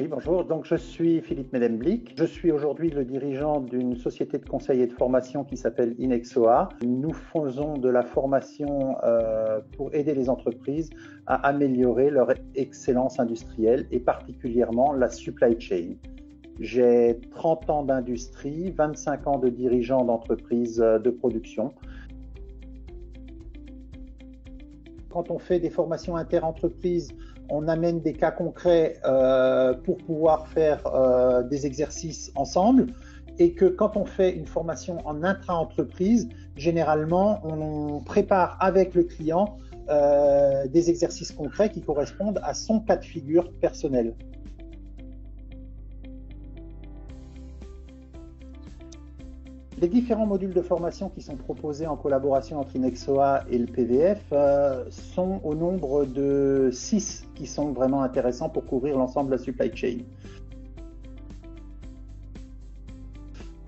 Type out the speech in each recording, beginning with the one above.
Oui, bonjour. Donc, je suis Philippe Medemblik. Je suis aujourd'hui le dirigeant d'une société de conseil et de formation qui s'appelle Inexoa. Nous faisons de la formation pour aider les entreprises à améliorer leur excellence industrielle et particulièrement la supply chain. J'ai 30 ans d'industrie, 25 ans de dirigeant d'entreprise de production. Quand on fait des formations inter-entreprises, on amène des cas concrets pour pouvoir faire des exercices ensemble, et que quand on fait une formation en intra-entreprise, généralement, on prépare avec le client des exercices concrets qui correspondent à son cas de figure personnel. Les différents modules de formation qui sont proposés en collaboration entre Inexoa et le PVF sont au nombre de 6 qui sont vraiment intéressants pour couvrir l'ensemble de la supply chain.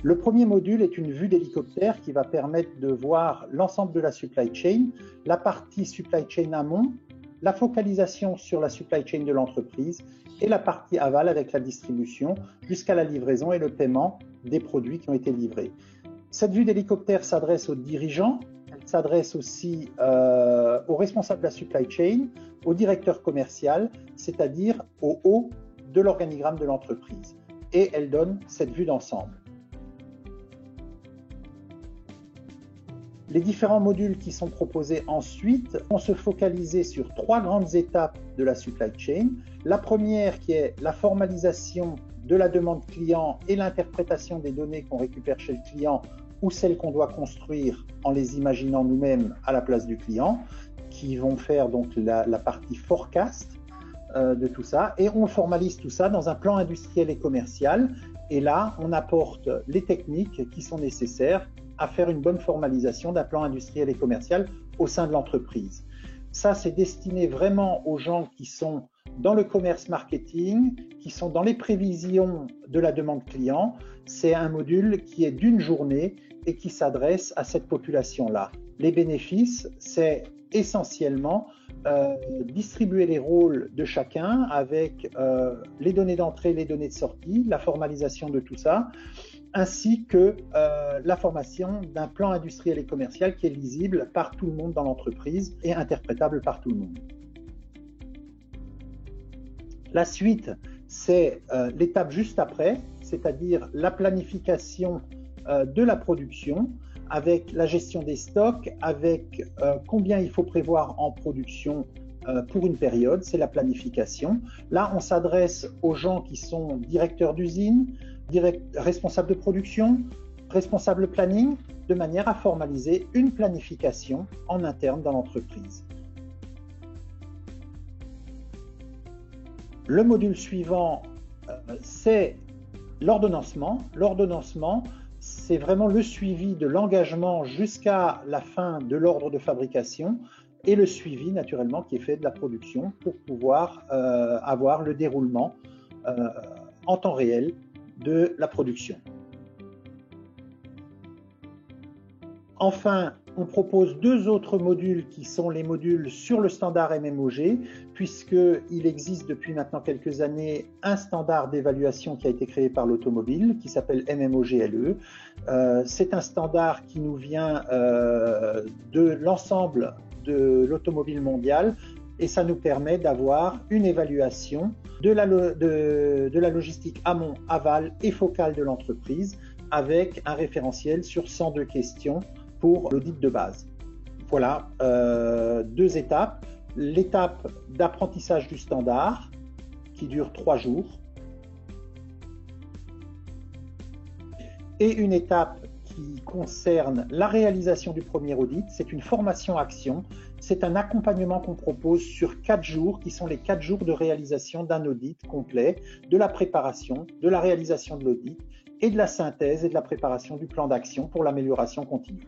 Le premier module est une vue d'hélicoptère qui va permettre de voir l'ensemble de la supply chain, la partie supply chain amont, la focalisation sur la supply chain de l'entreprise et la partie aval avec la distribution jusqu'à la livraison et le paiement des produits qui ont été livrés. Cette vue d'hélicoptère s'adresse aux dirigeants, elle s'adresse aussi aux responsables de la supply chain, au directeur commercial, c'est-à-dire au haut de l'organigramme de l'entreprise. Et elle donne cette vue d'ensemble. Les différents modules qui sont proposés ensuite vont se focaliser sur 3 grandes étapes de la supply chain. La première qui est la formalisation de la demande client et l'interprétation des données qu'on récupère chez le client ou celles qu'on doit construire en les imaginant nous-mêmes à la place du client, qui vont faire donc la partie forecast de tout ça. Et on formalise tout ça dans un plan industriel et commercial. Et là, on apporte les techniques qui sont nécessaires à faire une bonne formalisation d'un plan industriel et commercial au sein de l'entreprise. Ça, c'est destiné vraiment aux gens qui sont dans le commerce marketing, qui sont dans les prévisions de la demande client. C'est un module qui est d'une journée et qui s'adresse à cette population-là. Les bénéfices, c'est essentiellement distribuer les rôles de chacun avec les données d'entrée, les données de sortie, la formalisation de tout ça, ainsi que la formation d'un plan industriel et commercial qui est lisible par tout le monde dans l'entreprise et interprétable par tout le monde. La suite, c'est l'étape juste après, c'est-à-dire la planification de la production avec la gestion des stocks, avec combien il faut prévoir en production pour une période, c'est la planification. Là, on s'adresse aux gens qui sont directeurs d'usine, responsables de production, responsables planning, de manière à formaliser une planification en interne dans l'entreprise. Le module suivant, c'est l'ordonnancement. L'ordonnancement, c'est vraiment le suivi de l'engagement jusqu'à la fin de l'ordre de fabrication et le suivi naturellement qui est fait de la production pour pouvoir avoir le déroulement en temps réel de la production. Enfin, on propose 2 autres modules qui sont les modules sur le standard MMOG, puisqu'il existe depuis maintenant quelques années un standard d'évaluation qui a été créé par l'automobile, qui s'appelle MMOG-LE. C'est un standard qui nous vient de l'ensemble de l'automobile mondiale, et ça nous permet d'avoir une évaluation de la logistique amont, aval et focale de l'entreprise, avec un référentiel sur 102 questions pour l'audit de base. Voilà, 2 étapes. L'étape d'apprentissage du standard, qui dure 3 jours, et une étape qui concerne la réalisation du premier audit. C'est une formation-action. C'est un accompagnement qu'on propose sur 4 jours, qui sont les 4 jours de réalisation d'un audit complet, de la préparation, de la réalisation de l'audit, et de la synthèse et de la préparation du plan d'action pour l'amélioration continue.